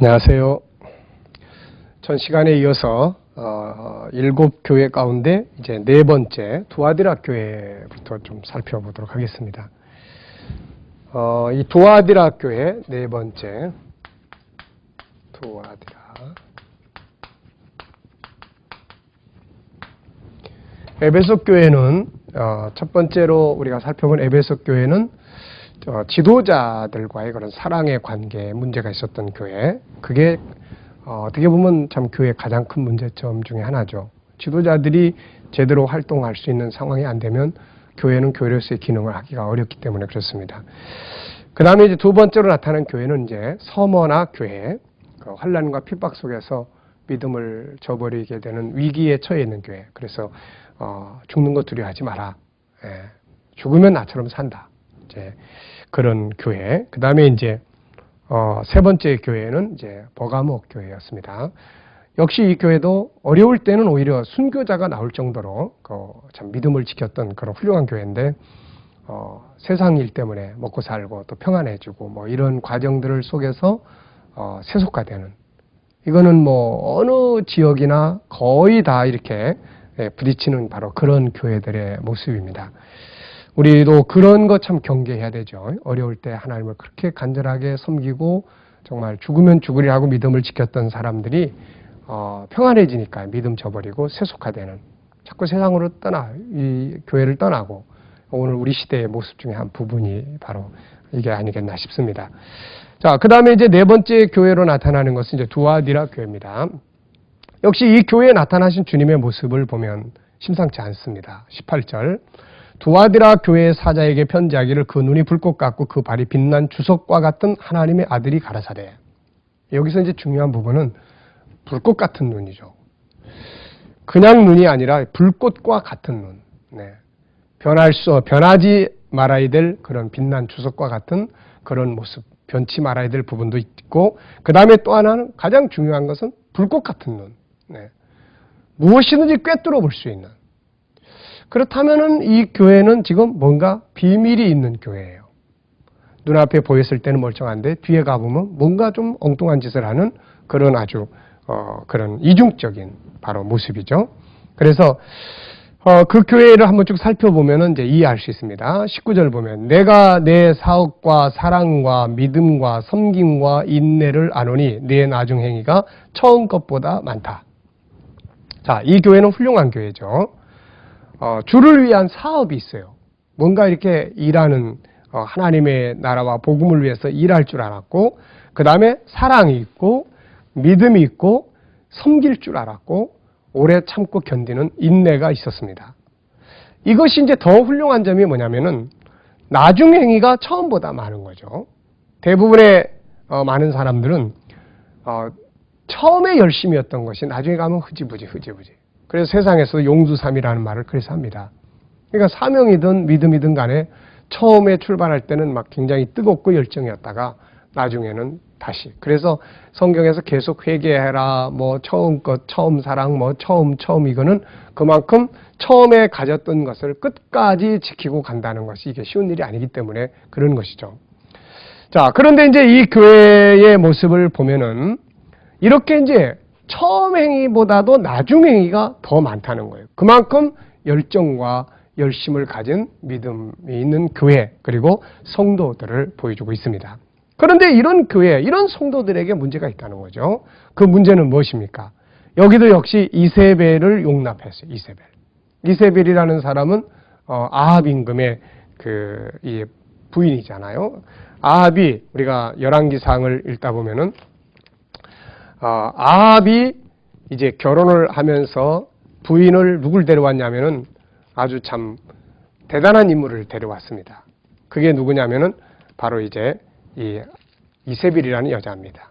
안녕하세요. 전 시간에 이어서 7교회 가운데 이제 네 번째 두아디라 교회부터 좀 살펴보도록 하겠습니다. 이 두아디라 교회 네 번째 두아디라 에베소 교회는 첫 번째로 우리가 살펴본 에베소 교회는 지도자들과의 그런 사랑의 관계에 문제가 있었던 교회, 그게 어떻게 보면 참 교회의 가장 큰 문제점 중에 하나죠. 지도자들이 제대로 활동할 수 있는 상황이 안 되면 교회는 교회로서의 기능을 하기가 어렵기 때문에 그렇습니다. 그 다음에 이제 두 번째로 나타난 교회는 이제 서머나 교회, 그 환난과 핍박 속에서 믿음을 저버리게 되는 위기에 처해 있는 교회. 그래서 죽는 거 두려워하지 마라. 죽으면 나처럼 산다. 이제 그런 교회. 그 다음에 이제 세 번째 교회는 이제 버가모 교회였습니다. 역시 이 교회도 어려울 때는 오히려 순교자가 나올 정도로 참 믿음을 지켰던 그런 훌륭한 교회인데 세상 일 때문에 먹고 살고 또 평안해지고 뭐 이런 과정들을 속에서 세속화되는, 이거는 뭐 어느 지역이나 거의 다 이렇게 부딪히는 바로 그런 교회들의 모습입니다. 우리도 그런 거 참 경계해야 되죠. 어려울 때 하나님을 그렇게 간절하게 섬기고 정말 죽으면 죽으리 하고 믿음을 지켰던 사람들이 평안해지니까 믿음 저버리고 세속화되는, 자꾸 세상으로 이 교회를 떠나고, 오늘 우리 시대의 모습 중에 한 부분이 바로 이게 아니겠나 싶습니다. 자, 그 다음에 이제 네 번째 교회로 나타나는 것은 이제 두아디라 교회입니다. 역시 이 교회에 나타나신 주님의 모습을 보면 심상치 않습니다. 18절. 두아디라 교회의 사자에게 편지하기를 그 눈이 불꽃 같고 그 발이 빛난 주석과 같은 하나님의 아들이 가라사대. 여기서 이제 중요한 부분은 불꽃 같은 눈이죠. 그냥 눈이 아니라 불꽃과 같은 눈. 네. 변하지 말아야 될 그런 빛난 주석과 같은 그런 모습. 변치 말아야 될 부분도 있고, 그 다음에 또 하나는 가장 중요한 것은 불꽃 같은 눈. 네. 무엇이든지 꿰뚫어 볼 수 있는. 그렇다면은 이 교회는 지금 뭔가 비밀이 있는 교회예요. 눈앞에 보였을 때는 멀쩡한데 뒤에 가보면 뭔가 좀 엉뚱한 짓을 하는 그런 아주 그런 이중적인 바로 모습이죠. 그래서 그 교회를 한번 쭉 살펴보면은 이제 이해할 수 있습니다. 19절 보면 내가 내 사업과 사랑과 믿음과 섬김과 인내를 아노니 내 나중 행위가 처음 것보다 많다. 자, 이 교회는 훌륭한 교회죠. 주를 위한 사업이 있어요. 뭔가 이렇게 일하는 하나님의 나라와 복음을 위해서 일할 줄 알았고, 그 다음에 사랑이 있고 믿음이 있고 섬길 줄 알았고 오래 참고 견디는 인내가 있었습니다. 이것이 이제 더 훌륭한 점이 뭐냐면은 나중 행위가 처음보다 많은 거죠. 대부분의 많은 사람들은 처음에 열심이었던 것이 나중에 가면 흐지부지. 그래서 세상에서 용두삼이라는 말을 그래서 합니다. 그러니까 사명이든 믿음이든 간에 처음에 출발할 때는 막 굉장히 뜨겁고 열정이었다가 나중에는 다시. 그래서 성경에서 계속 회개해라, 뭐 처음 것, 처음 사랑, 뭐 처음 이거는 그만큼 처음에 가졌던 것을 끝까지 지키고 간다는 것이 이게 쉬운 일이 아니기 때문에 그런 것이죠. 자, 그런데 이제 이 교회의 모습을 보면은 이렇게 이제 처음 행위보다도 나중 행위가 더 많다는 거예요. 그만큼 열정과 열심을 가진 믿음이 있는 교회, 그리고 성도들을 보여주고 있습니다. 그런데 이런 교회, 이런 성도들에게 문제가 있다는 거죠. 그 문제는 무엇입니까? 여기도 역시 이세벨을 용납했어요. 이세벨이라는 사람은 아합 임금의 이 부인이잖아요. 아합이 우리가 열왕기상을 읽다 보면은 아합이 이제 결혼을 하면서 부인을 누굴 데려왔냐면은 아주 참 대단한 인물을 데려왔습니다. 그게 누구냐면은 바로 이제 이 이세벨이라는 여자입니다.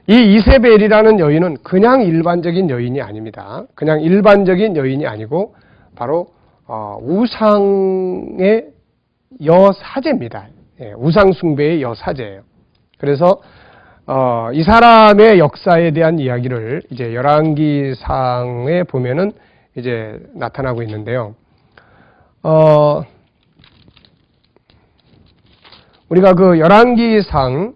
이 이세벨이라는 여인은 그냥 일반적인 여인이 아닙니다. 그냥 일반적인 여인이 아니고 바로 우상의 여사제입니다. 우상 숭배의 여사제예요. 그래서 이 사람의 역사에 대한 이야기를 이제 열왕기상에 보면은 이제 나타나고 있는데요. 우리가 그 열왕기상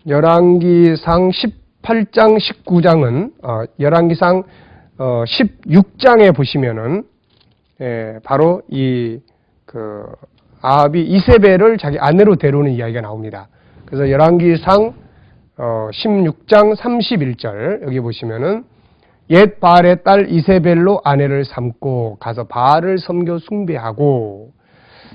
열왕기상 18장, 19장은 열왕기상 16장에 보시면은 바로 아합이 이세벨을 자기 아내로 데려오는 이야기가 나옵니다. 그래서 열왕기상 16장 31절 여기 보시면은 옛 바알의 딸 이세벨로 아내를 삼고 가서 바알을 섬겨 숭배하고,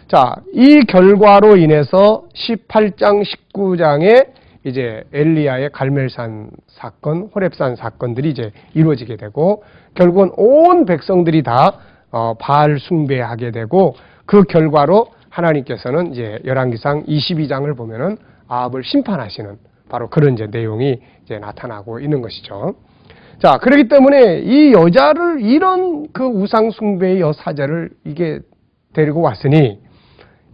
자, 이 결과로 인해서 18장 19장에 이제 엘리야의 갈멜산 사건, 호렙산 사건들이 이제 이루어지게 되고, 결국은 온 백성들이 다 바알 숭배하게 되고, 그 결과로 하나님께서는 이제 열왕기상 22장을 보면은 아합을 심판하시는 바로 그런 이제 내용이 이제 나타나고 있는 것이죠. 자, 그렇기 때문에 이 여자를, 이런 그 우상 숭배의 여사자를 이게 데리고 왔으니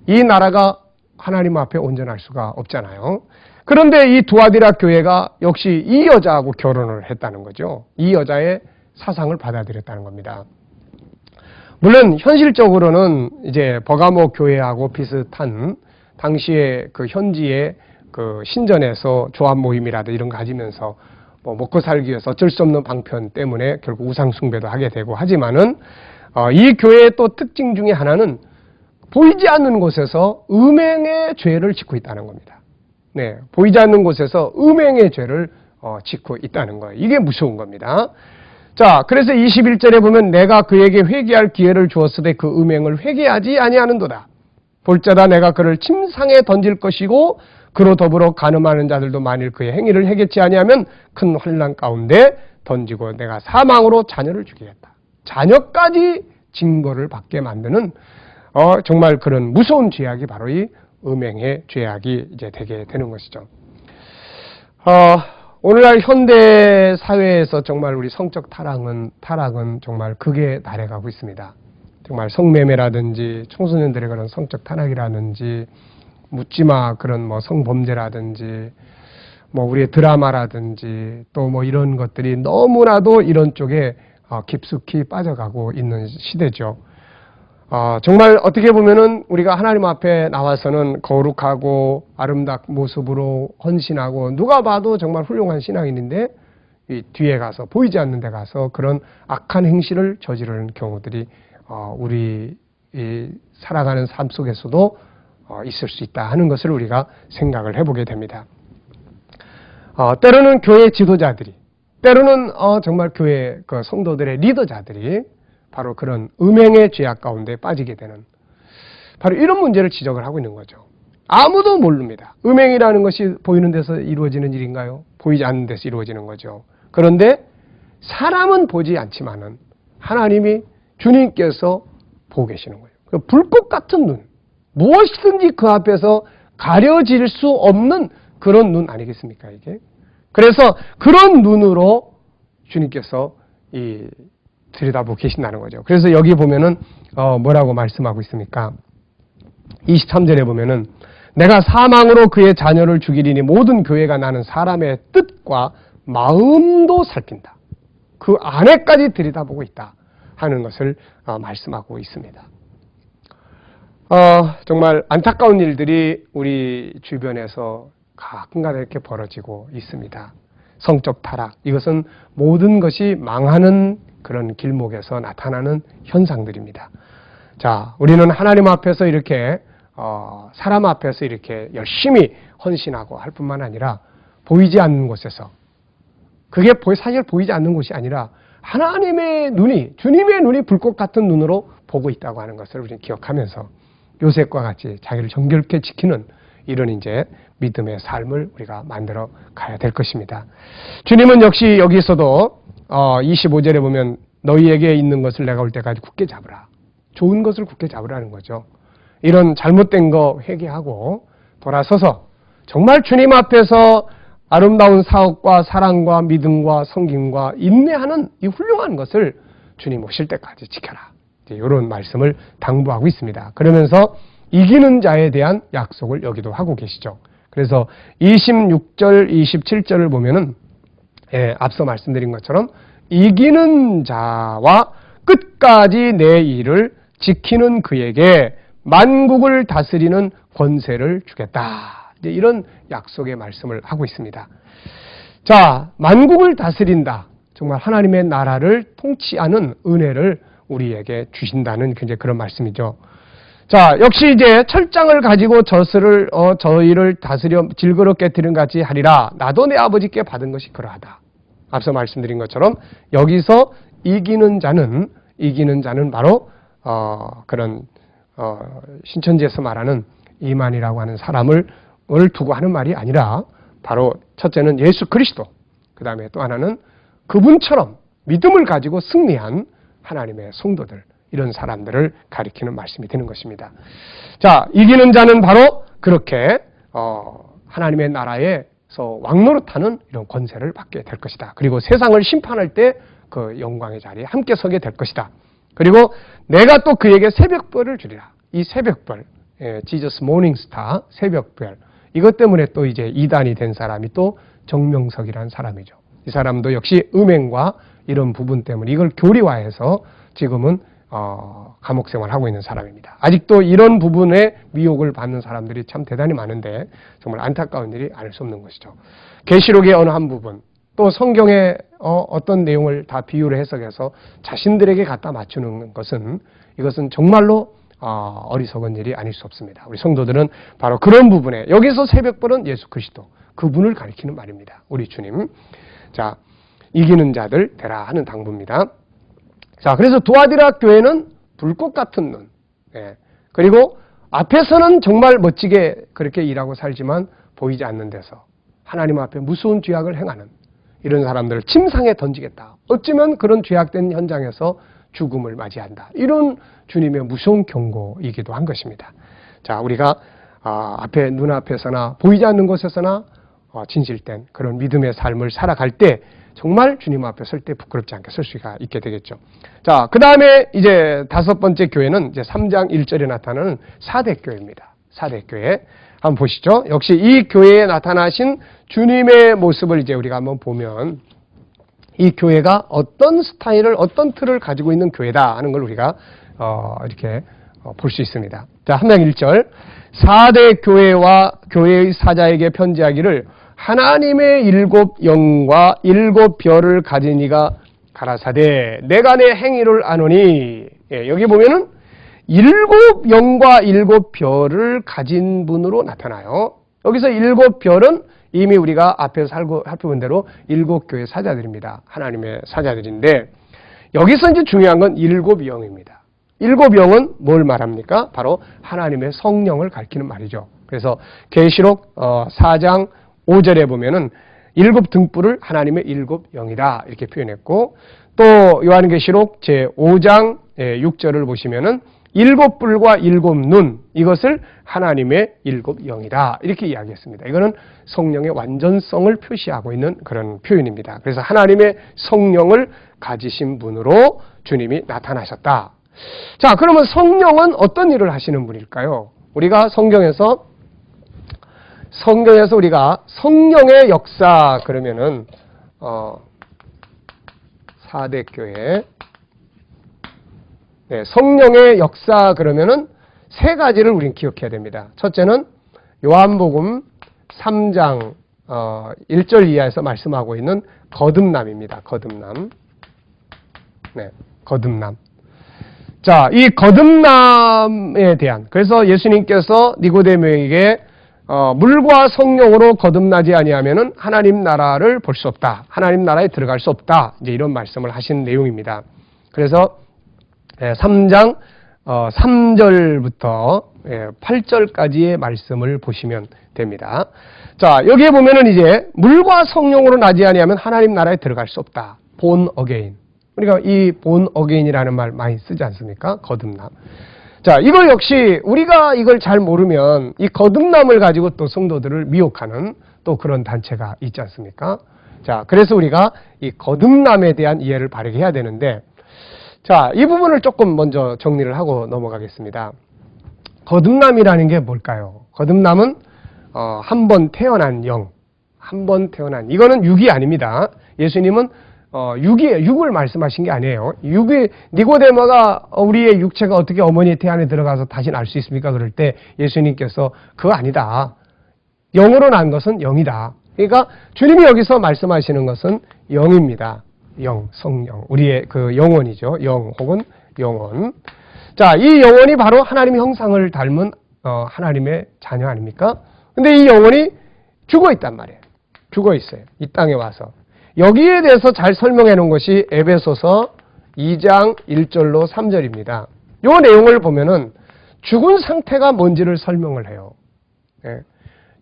이 나라가 하나님 앞에 온전할 수가 없잖아요. 그런데 이 두아디라 교회가 역시 이 여자하고 결혼을 했다는 거죠. 이 여자의 사상을 받아들였다는 겁니다. 물론 현실적으로는 이제 버가모 교회하고 비슷한 당시에 그 현지의 그 신전에서 조합 모임이라든지 이런 거 가지면서 뭐 먹고 살기 위해서 어쩔 수 없는 방편 때문에 결국 우상 숭배도 하게 되고 하지만은 이 교회의 또 특징 중에 하나는 보이지 않는 곳에서 음행의 죄를 짓고 있다는 겁니다. 네, 보이지 않는 곳에서 음행의 죄를 짓고 있다는 거예요. 이게 무서운 겁니다. 자, 그래서 21절에 보면 내가 그에게 회개할 기회를 주었으되 그 음행을 회개하지 아니하는도다. 볼자다 내가 그를 침상에 던질 것이고 그로 더불어 간음하는 자들도 만일 그의 행위를 해결치 아니하면 큰 환난 가운데 던지고 내가 사망으로 자녀를 죽이겠다. 자녀까지 징벌을 받게 만드는 정말 그런 무서운 죄악이 바로 이 음행의 죄악이 이제 되게 되는 것이죠. 오늘날 현대 사회에서 정말 우리 성적 타락은 정말 극에 달해가고 있습니다. 정말 성매매라든지 청소년들의 그런 성적 타락이라든지 묻지마 그런 뭐 성범죄라든지 뭐 우리의 드라마라든지 또 뭐 이런 것들이 너무나도 이런 쪽에 깊숙이 빠져가고 있는 시대죠. 정말 어떻게 보면은 우리가 하나님 앞에 나와서는 거룩하고 아름다운 모습으로 헌신하고 누가 봐도 정말 훌륭한 신앙인인데 이 뒤에 가서 보이지 않는 데 가서 그런 악한 행실을 저지르는 경우들이 우리 이 살아가는 삶 속에서도 있을 수 있다 하는 것을 우리가 생각을 해보게 됩니다. 때로는 교회 지도자들이, 때로는 정말 교회 그 성도들의 리더자들이 바로 그런 음행의 죄악 가운데 빠지게 되는 바로 이런 문제를 지적을 하고 있는 거죠. 아무도 모릅니다. 음행이라는 것이 보이는 데서 이루어지는 일인가요? 보이지 않는 데서 이루어지는 거죠. 그런데 사람은 보지 않지만은 하나님이 주님께서 보고 계시는 거예요. 그 불꽃 같은 눈, 무엇이든지 그 앞에서 가려질 수 없는 그런 눈 아니겠습니까, 이게? 그래서 그런 눈으로 주님께서 들여다보고 계신다는 거죠. 그래서 여기 보면은 뭐라고 말씀하고 있습니까? 23절에 보면은 내가 사망으로 그의 자녀를 죽이리니 모든 교회가 나는 사람의 뜻과 마음도 살핀다. 그 안에까지 들여다보고 있다 하는 것을 말씀하고 있습니다. 정말 안타까운 일들이 우리 주변에서 가끔가다 이렇게 벌어지고 있습니다. 성적 타락, 이것은 모든 것이 망하는 그런 길목에서 나타나는 현상들입니다. 자, 우리는 하나님 앞에서 이렇게 사람 앞에서 이렇게 열심히 헌신하고 할 뿐만 아니라 보이지 않는 곳에서, 그게 사실 보이지 않는 곳이 아니라 하나님의 눈이, 주님의 눈이 불꽃 같은 눈으로 보고 있다고 하는 것을 우리는 기억하면서 요셉과 같이 자기를 정결케 지키는 이런 이제 믿음의 삶을 우리가 만들어 가야 될 것입니다. 주님은 역시 여기서도 25절에 보면 너희에게 있는 것을 내가 올 때까지 굳게 잡으라. 좋은 것을 굳게 잡으라는 거죠. 이런 잘못된 거 회개하고 돌아서서 정말 주님 앞에서 아름다운 사업과 사랑과 믿음과 섬김과 인내하는 이 훌륭한 것을 주님 오실 때까지 지켜라. 이런 말씀을 당부하고 있습니다. 그러면서 이기는 자에 대한 약속을 여기도 하고 계시죠. 그래서 26절, 27절을 보면은 앞서 말씀드린 것처럼 이기는 자와 끝까지 내 일을 지키는 그에게 만국을 다스리는 권세를 주겠다. 이제 이런 약속의 말씀을 하고 있습니다. 자, 만국을 다스린다. 정말 하나님의 나라를 통치하는 은혜를 우리에게 주신다는 이제 그런 말씀이죠. 자, 역시 이제 철장을 가지고 저희를 다스려 질그럽게 들은 같이 하리라. 나도 내 아버지께 받은 것이 그러하다. 앞서 말씀드린 것처럼 여기서 이기는 자는 바로 그런 신천지에서 말하는 이만이라고 하는 사람을 두고 하는 말이 아니라 바로 첫째는 예수 그리스도, 그 다음에 또 하나는 그분처럼 믿음을 가지고 승리한 하나님의 성도들, 이런 사람들을 가리키는 말씀이 되는 것입니다. 자, 이기는 자는 바로 그렇게 하나님의 나라에서 왕노릇하는 이런 권세를 받게 될 것이다. 그리고 세상을 심판할 때 그 영광의 자리에 함께 서게 될 것이다. 그리고 내가 또 그에게 새벽별을 주리라. 이 새벽별, 지저스 모닝스타, 새벽별, 이것 때문에 또 이제 이단이 된 사람이 또 정명석이라는 사람이죠. 이 사람도 역시 음행과 이런 부분 때문에 이걸 교리화해서 지금은 감옥 생활하고 있는 사람입니다. 아직도 이런 부분에 미혹을 받는 사람들이 참 대단히 많은데 정말 안타까운 일이 아닐 수 없는 것이죠. 계시록의 어느 한 부분, 또 성경의 어떤 내용을 다 비유를 해석해서 자신들에게 갖다 맞추는 것은, 이것은 정말로 어리석은 일이 아닐 수 없습니다. 우리 성도들은 바로 그런 부분에, 여기서 새벽별은 예수 그리스도, 그분을 가리키는 말입니다. 우리 주님. 자, 이기는 자들 되라 하는 당부입니다. 자, 그래서 두아디라 교회는 불꽃 같은 눈. 그리고 앞에서는 정말 멋지게 그렇게 일하고 살지만 보이지 않는 데서 하나님 앞에 무서운 죄악을 행하는 이런 사람들을 침상에 던지겠다. 어쩌면 그런 죄악된 현장에서 죽음을 맞이한다. 이런 주님의 무서운 경고이기도 한 것입니다. 자, 우리가 앞에 눈앞에서나 보이지 않는 곳에서나 진실된 그런 믿음의 삶을 살아갈 때 정말 주님 앞에 설 때 부끄럽지 않게 설 수가 있게 되겠죠. 자, 그 다음에 이제 다섯 번째 교회는 이제 3장 1절에 나타나는 사대교회입니다. 사대교회. 한번 보시죠. 역시 이 교회에 나타나신 주님의 모습을 이제 우리가 한번 보면 이 교회가 어떤 스타일을, 어떤 틀을 가지고 있는 교회다 하는 걸 우리가 이렇게 볼 수 있습니다. 자, 3장 1절. 4대 교회와 교회의 사자에게 편지하기를 하나님의 7 영과 7 별을 가진 이가 가라사대 내가 내 행위를 아노니. 여기 보면은 7 영과 7 별을 가진 분으로 나타나요. 여기서 7 별은 이미 우리가 앞에서 살펴본 대로 7 교회 사자들입니다. 하나님의 사자들인데 여기서 이제 중요한 건 7 영입니다. 7 영은 뭘 말합니까? 바로 하나님의 성령을 가리키는 말이죠. 그래서 계시록 4장 5절에 보면은 7 등불을 하나님의 7 영이다 이렇게 표현했고, 또 요한계시록 제5장 6절을 보시면은 7 뿔과 7 눈, 이것을 하나님의 7 영이다 이렇게 이야기했습니다. 이거는 성령의 완전성을 표시하고 있는 그런 표현입니다. 그래서 하나님의 성령을 가지신 분으로 주님이 나타나셨다. 자, 그러면 성령은 어떤 일을 하시는 분일까요? 우리가 성경에서 우리가 성령의 역사 그러면은 4대 교회, 성령의 역사 그러면은 세 가지를 우리는 기억해야 됩니다. 첫째는 요한복음 3장 1절 이하에서 말씀하고 있는 거듭남입니다. 거듭남. 거듭남. 자, 이 거듭남에 대한, 그래서 예수님께서 니고데모에게 물과 성령으로 거듭나지 아니하면은 하나님 나라를 볼 수 없다. 하나님 나라에 들어갈 수 없다. 이제 이런 말씀을 하신 내용입니다. 그래서 3장 3절부터 8절까지의 말씀을 보시면 됩니다. 자, 여기에 보면은 이제 물과 성령으로 나지 아니하면 하나님 나라에 들어갈 수 없다. born again. 우리가 이 born again이라는 말 많이 쓰지 않습니까? 거듭남. 자, 이걸 역시 우리가 이걸 잘 모르면 이 거듭남을 가지고 또 성도들을 미혹하는 또 그런 단체가 있지 않습니까? 자, 그래서 우리가 이 거듭남에 대한 이해를 바르게 해야 되는데, 자, 이 부분을 조금 먼저 정리를 하고 넘어가겠습니다. 거듭남이라는 게 뭘까요? 거듭남은 한 번 태어난 영, 한 번 태어난, 이거는 육이 아닙니다. 예수님은 육을 말씀하신 게 아니에요. 육이, 니고데모가 우리의 육체가 어떻게 어머니의 태 안에 들어가서 다시 날 수 있습니까? 그럴 때 예수님께서 그거 아니다. 영으로 난 것은 영이다. 그러니까 주님이 여기서 말씀하시는 것은 영입니다. 영, 성령. 우리의 그 영혼이죠. 영 혹은 영혼. 자, 이 영혼이 바로 하나님의 형상을 닮은 하나님의 자녀 아닙니까? 근데 이 영혼이 죽어 있단 말이에요. 죽어 있어요. 이 땅에 와서. 여기에 대해서 잘 설명해 놓은 것이 에베소서 2장 1절로 3절입니다. 이 내용을 보면은 죽은 상태가 뭔지를 설명을 해요. 예.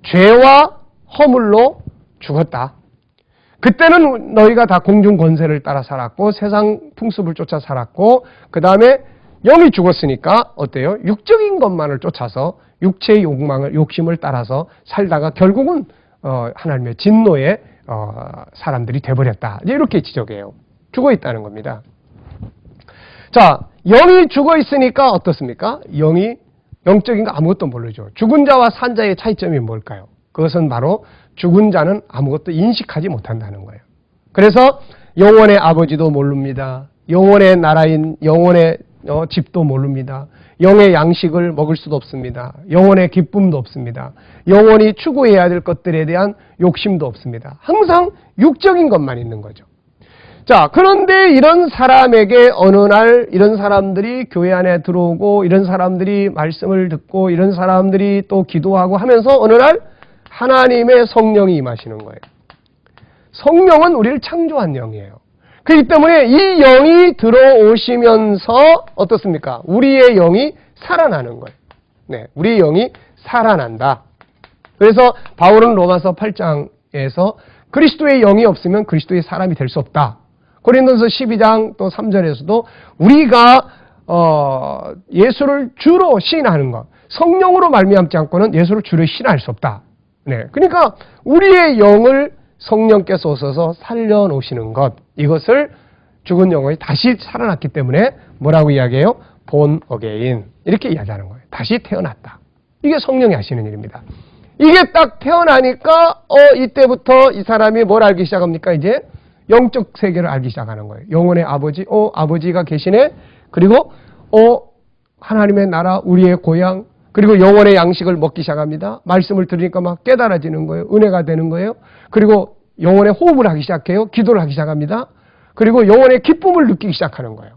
죄와 허물로 죽었다. 그때는 너희가 다 공중 권세를 따라 살았고 세상 풍습을 쫓아 살았고 그 다음에 영이 죽었으니까 어때요? 육적인 것만을 쫓아서 육체의 욕망을 욕심을 따라서 살다가 결국은 하나님의 진노의 사람들이 돼버렸다. 이렇게 지적해요. 죽어 있다는 겁니다. 자, 영이 죽어 있으니까 어떻습니까? 영이 영적인 거 아무것도 모르죠. 죽은 자와 산 자의 차이점이 뭘까요? 그것은 바로 죽은 자는 아무것도 인식하지 못한다는 거예요. 그래서 영혼의 아버지도 모릅니다. 영혼의 나라인 영혼의 집도 모릅니다. 영의 양식을 먹을 수도 없습니다. 영혼의 기쁨도 없습니다. 영혼이 추구해야 될 것들에 대한 욕심도 없습니다. 항상 육적인 것만 있는 거죠. 자, 그런데 이런 사람에게 어느 날 이런 사람들이 교회 안에 들어오고 이런 사람들이 말씀을 듣고 이런 사람들이 또 기도하고 하면서 어느 날 하나님의 성령이 임하시는 거예요. 성령은 우리를 창조한 영이에요. 그렇기 때문에 이 영이 들어오시면서 어떻습니까? 우리의 영이 살아나는 거예요. 네, 우리의 영이 살아난다. 그래서 바울은 로마서 8장에서 그리스도의 영이 없으면 그리스도의 사람이 될 수 없다. 고린도서 12장 또 3절에서도 우리가 예수를 주로 시인하는 것, 성령으로 말미암지 않고는 예수를 주로 시인할 수 없다. 네, 그러니까 우리의 영을 성령께서 오셔서 살려놓으시는 것, 이것을 죽은 영혼이 다시 살아났기 때문에 뭐라고 이야기해요? born again 이렇게 이야기하는 거예요. 다시 태어났다. 이게 성령이 하시는 일입니다. 이게 딱 태어나니까 이때부터 이 사람이 뭘 알기 시작합니까? 이제 영적 세계를 알기 시작하는 거예요. 영혼의 아버지, 아버지가 계시네. 그리고 하나님의 나라, 우리의 고향, 그리고 영혼의 양식을 먹기 시작합니다. 말씀을 들으니까 막 깨달아지는 거예요. 은혜가 되는 거예요. 그리고 영혼의 호흡을 하기 시작해요. 기도를 하기 시작합니다. 그리고 영혼의 기쁨을 느끼기 시작하는 거예요.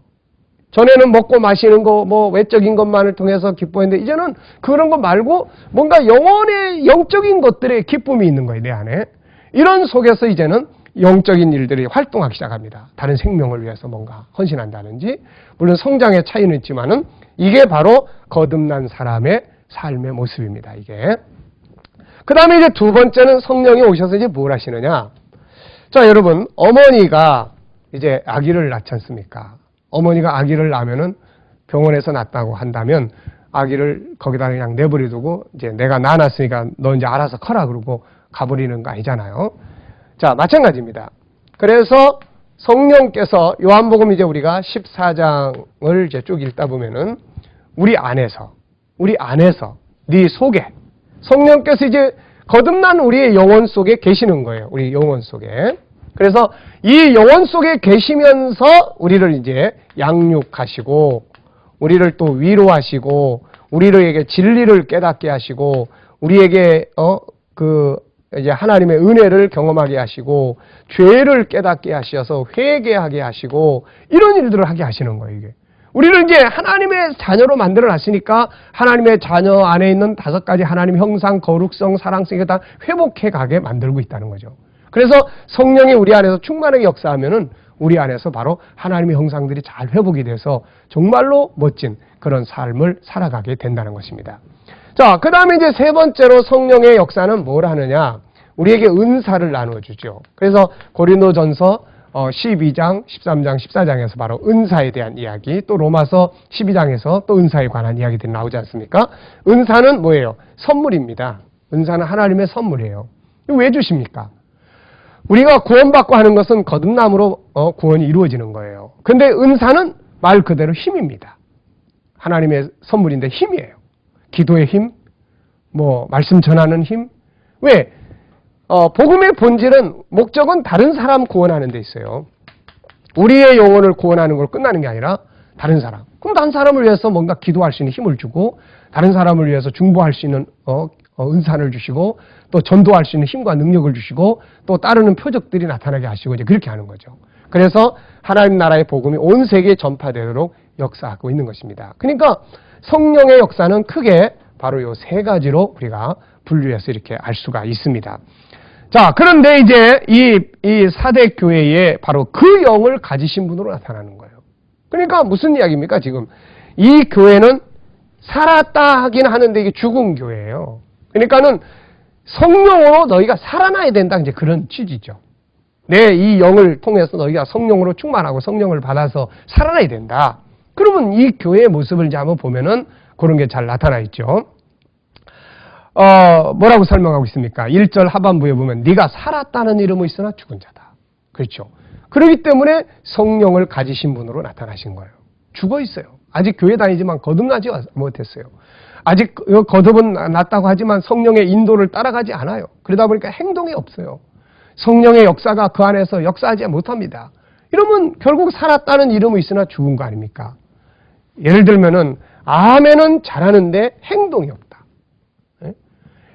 전에는 먹고 마시는 거, 외적인 것만을 통해서 기뻐했는데 이제는 그런 거 말고 뭔가 영적인 것들의 기쁨이 있는 거예요. 내 안에. 이런 속에서 이제는 영적인 일들이 활동하기 시작합니다. 다른 생명을 위해서 뭔가 헌신한다든지. 물론 성장의 차이는 있지만은 이게 바로 거듭난 사람의 삶의 모습입니다. 이게. 그 다음에 이제 두 번째는 성령이 오셔서 이제 뭘 하시느냐. 자, 여러분, 어머니가 이제 아기를 낳지 않습니까? 어머니가 아기를 낳으면은 병원에서 낳았다고 한다면 아기를 거기다 그냥 내버려두고 이제 내가 낳아놨으니까 너 이제 알아서 커라 그러고 가버리는 거 아니잖아요. 자, 마찬가지입니다. 그래서 성령께서 요한복음 이제 우리가 14장을 이제 쭉 읽다 보면은 우리 안에서 네 속에 성령께서 이제 거듭난 우리의 영혼 속에 계시는 거예요. 우리 영혼 속에. 그래서 이 영혼 속에 계시면서 우리를 이제 양육하시고 우리를 또 위로하시고 우리에게 진리를 깨닫게 하시고 우리에게 이제 하나님의 은혜를 경험하게 하시고 죄를 깨닫게 하셔서 회개하게 하시고 이런 일들을 하게 하시는 거예요. 이게 우리를 이제 하나님의 자녀로 만들어 놨으니까 하나님의 자녀 안에 있는 5가지 하나님의 형상, 거룩성, 사랑성 이게 다 회복해 가게 만들고 있다는 거죠. 그래서 성령이 우리 안에서 충만하게 역사하면은 우리 안에서 바로 하나님의 형상들이 잘 회복이 돼서 정말로 멋진 그런 삶을 살아가게 된다는 것입니다. 자, 그 다음에 이제 세 번째로 성령의 역사는 뭘 하느냐? 우리에게 은사를 나눠주죠. 그래서 고린도전서 12장, 13장, 14장에서 바로 은사에 대한 이야기, 또 로마서 12장에서 또 은사에 관한 이야기들이 나오지 않습니까? 은사는 뭐예요? 선물입니다. 은사는 하나님의 선물이에요. 왜 주십니까? 우리가 구원받고 하는 것은 거듭남으로 구원이 이루어지는 거예요. 근데 은사는 말 그대로 힘입니다. 하나님의 선물인데 힘이에요. 기도의 힘, 말씀 전하는 힘. 왜? 복음의 본질은, 목적은 다른 사람 구원하는 데 있어요. 우리의 영혼을 구원하는 걸 끝나는 게 아니라 다른 사람. 그럼 다른 사람을 위해서 뭔가 기도할 수 있는 힘을 주고 다른 사람을 위해서 중보할 수 있는 은사를 주시고 또 전도할 수 있는 힘과 능력을 주시고 또 따르는 표적들이 나타나게 하시고 이제 그렇게 하는 거죠. 그래서 하나님 나라의 복음이 온 세계에 전파되도록 역사하고 있는 것입니다. 그러니까 성령의 역사는 크게 바로 요 세 가지로 우리가 분류해서 이렇게 알 수가 있습니다. 자, 그런데 이제 이 사대 교회에 바로 그 영을 가지신 분으로 나타나는 거예요. 그러니까 무슨 이야기입니까? 지금 이 교회는 살았다 하긴 하는데 이게 죽은 교회예요. 그러니까는 성령으로 너희가 살아나야 된다, 이제 그런 취지죠. 이 영을 통해서 너희가 성령으로 충만하고 성령을 받아서 살아나야 된다. 그러면 이 교회의 모습을 이제 한번 보면은 그런 게 잘 나타나 있죠. 뭐라고 설명하고 있습니까? 1절 하반부에 보면 네가 살았다는 이름은 있으나 죽은 자다. 그렇죠. 그렇기 때문에 성령을 가지신 분으로 나타나신 거예요. 죽어 있어요. 아직 교회 다니지만 거듭나지 못했어요. 아직 거듭은 났다고 하지만 성령의 인도를 따라가지 않아요. 그러다 보니까 행동이 없어요. 성령의 역사가 그 안에서 역사하지 못합니다. 이러면 결국 살았다는 이름은 있으나 죽은 거 아닙니까? 예를 들면은 아멘은 잘하는데 행동이 없다.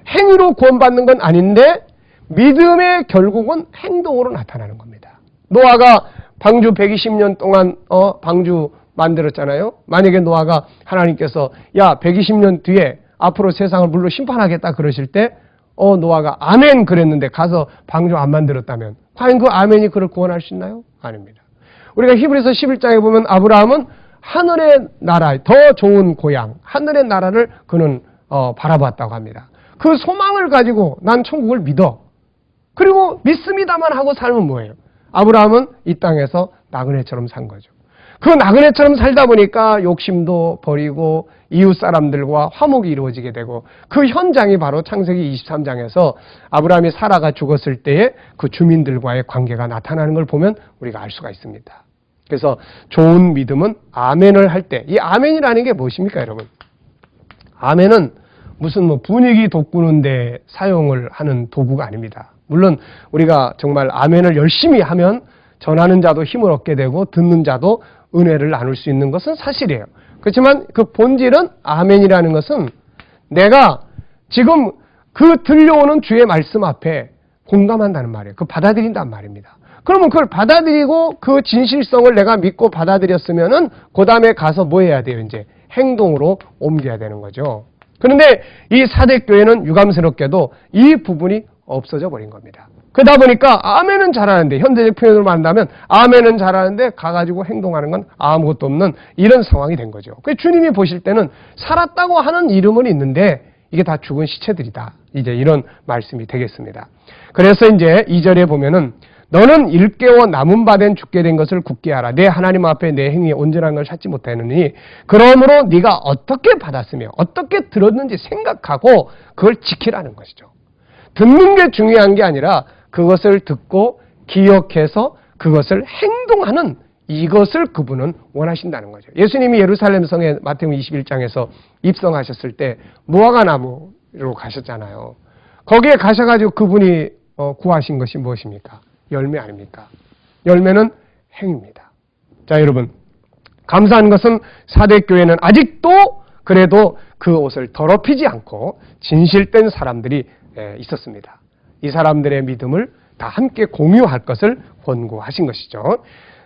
행위로 구원받는 건 아닌데 믿음의 결국은 행동으로 나타나는 겁니다. 노아가 방주 120년 동안 방주 만들었잖아요. 만약에 노아가 하나님께서 120년 뒤에 앞으로 세상을 물로 심판하겠다 그러실 때 노아가 아멘 그랬는데 가서 방주 안 만들었다면 과연 그 아멘이 그를 구원할 수 있나요? 아닙니다. 우리가 히브리서 11장에 보면 아브라함은 하늘의 나라, 더 좋은 고향, 하늘의 나라를 그는 바라봤다고 합니다. 그 소망을 가지고 난 천국을 믿어. 그리고 믿습니다만 하고 살면 뭐예요? 아브라함은 이 땅에서 나그네처럼 산 거죠. 그 나그네처럼 살다 보니까 욕심도 버리고 이웃 사람들과 화목이 이루어지게 되고 그 현장이 바로 창세기 23장에서 아브라함이 사라가 죽었을 때에 그 주민들과의 관계가 나타나는 걸 보면 우리가 알 수가 있습니다. 그래서 좋은 믿음은 아멘을 할 때, 이 아멘이라는 게 무엇입니까, 여러분? 아멘은 무슨 분위기 돋구는데 사용을 하는 도구가 아닙니다. 물론 우리가 정말 아멘을 열심히 하면 전하는 자도 힘을 얻게 되고 듣는 자도 은혜를 나눌 수 있는 것은 사실이에요. 그렇지만 그 본질은 아멘이라는 것은 내가 지금 그 들려오는 주의 말씀 앞에 공감한다는 말이에요. 그 받아들인다는 말입니다. 그러면 그걸 받아들이고 그 진실성을 내가 믿고 받아들였으면은 그 다음에 가서 뭐 해야 돼요? 이제 행동으로 옮겨야 되는 거죠. 그런데 이 사대교회는 유감스럽게도 이 부분이 없어져 버린 겁니다. 그러다 보니까 아멘은 잘하는데, 현대적 표현으로 말한다면 아멘은 잘하는데 가가지고 행동하는 건 아무것도 없는 이런 상황이 된 거죠. 그 주님이 보실 때는 살았다고 하는 이름은 있는데 이게 다 죽은 시체들이다. 이제 이런 말씀이 되겠습니다. 그래서 이제 2절에 보면은 너는 일깨워 남은 바 된 죽게 된 것을 굳게 하라. 내 하나님 앞에 내 행위에 온전한 걸 찾지 못하느니 그러므로 네가 어떻게 받았으며 어떻게 들었는지 생각하고 그걸 지키라는 것이죠. 듣는 게 중요한 게 아니라 그것을 듣고 기억해서 그것을 행동하는 이것을 그분은 원하신다는 거죠. 예수님이 예루살렘 성에 마태복음 21장에서 입성하셨을 때 무화과나무로 가셨잖아요. 거기에 가셔가지고 그분이 구하신 것이 무엇입니까? 열매 아닙니까? 열매는 행입니다. 자, 여러분, 감사한 것은 사대교회는 아직도 그래도 그 옷을 더럽히지 않고 진실된 사람들이 있었습니다. 이 사람들의 믿음을 다 함께 공유할 것을 권고하신 것이죠.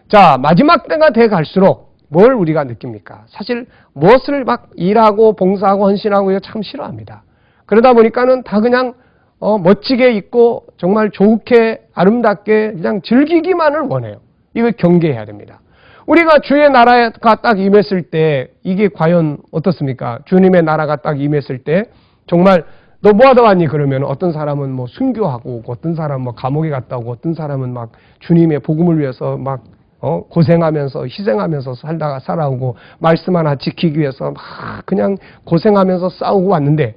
자, 마지막 때가 돼 갈수록 뭘 우리가 느낍니까? 사실 무엇을 막 일하고 봉사하고 헌신하고 이거 참 싫어합니다. 그러다 보니까는 다 그냥 멋지게 입고 정말 좋게 아름답게 그냥 즐기기만을 원해요. 이걸 경계해야 됩니다. 우리가 주의 나라가 딱 임했을 때 이게 과연 어떻습니까? 주님의 나라가 딱 임했을 때 정말 너 뭐 하다 왔니? 그러면 어떤 사람은 뭐 순교하고 오고 어떤 사람은 뭐 감옥에 갔다 오고 어떤 사람은 막 주님의 복음을 위해서 막 고생하면서 희생하면서 살아오고 말씀 하나 지키기 위해서 막 그냥 고생하면서 싸우고 왔는데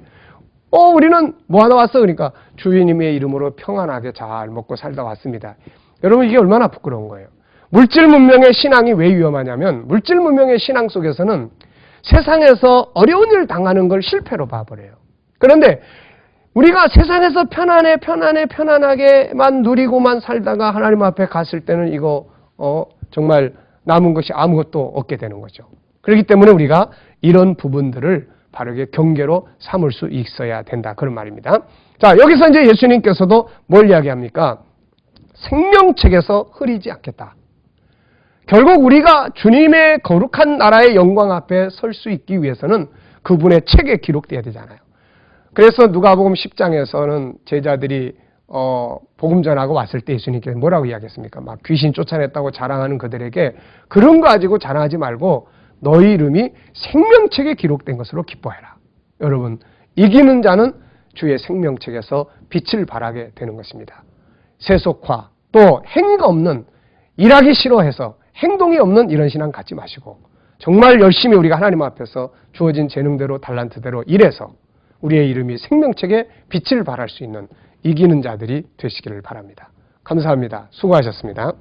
우리는 뭐 하다 왔어? 그러니까 주님의 이름으로 평안하게 잘 먹고 살다 왔습니다. 여러분, 이게 얼마나 부끄러운 거예요. 물질 문명의 신앙이 왜 위험하냐면 물질 문명의 신앙 속에서는 세상에서 어려운 일 당하는 걸 실패로 봐버려요. 그런데 우리가 세상에서 편안하게만 누리고만 살다가 하나님 앞에 갔을 때는 이거 정말 남은 것이 아무것도 없게 되는 거죠. 그렇기 때문에 우리가 이런 부분들을 바르게 경계로 삼을 수 있어야 된다. 그런 말입니다. 자, 여기서 이제 예수님께서도 뭘 이야기합니까? 생명책에서 흐리지 않겠다. 결국 우리가 주님의 거룩한 나라의 영광 앞에 설 수 있기 위해서는 그분의 책에 기록되어야 되잖아요. 그래서 누가복음 10장에서는 제자들이 복음 전하고 왔을 때 예수님께서 뭐라고 이야기했습니까? 막 귀신 쫓아냈다고 자랑하는 그들에게 그런 거 가지고 자랑하지 말고 너희 이름이 생명책에 기록된 것으로 기뻐해라. 여러분, 이기는 자는 주의 생명책에서 빛을 발하게 되는 것입니다. 세속화, 또 행위가 없는, 일하기 싫어해서 행동이 없는 이런 신앙 갖지 마시고 정말 열심히 우리가 하나님 앞에서 주어진 재능대로 달란트대로 일해서 우리의 이름이 생명책에 빛을 발할 수 있는 이기는 자들이 되시기를 바랍니다. 감사합니다. 수고하셨습니다.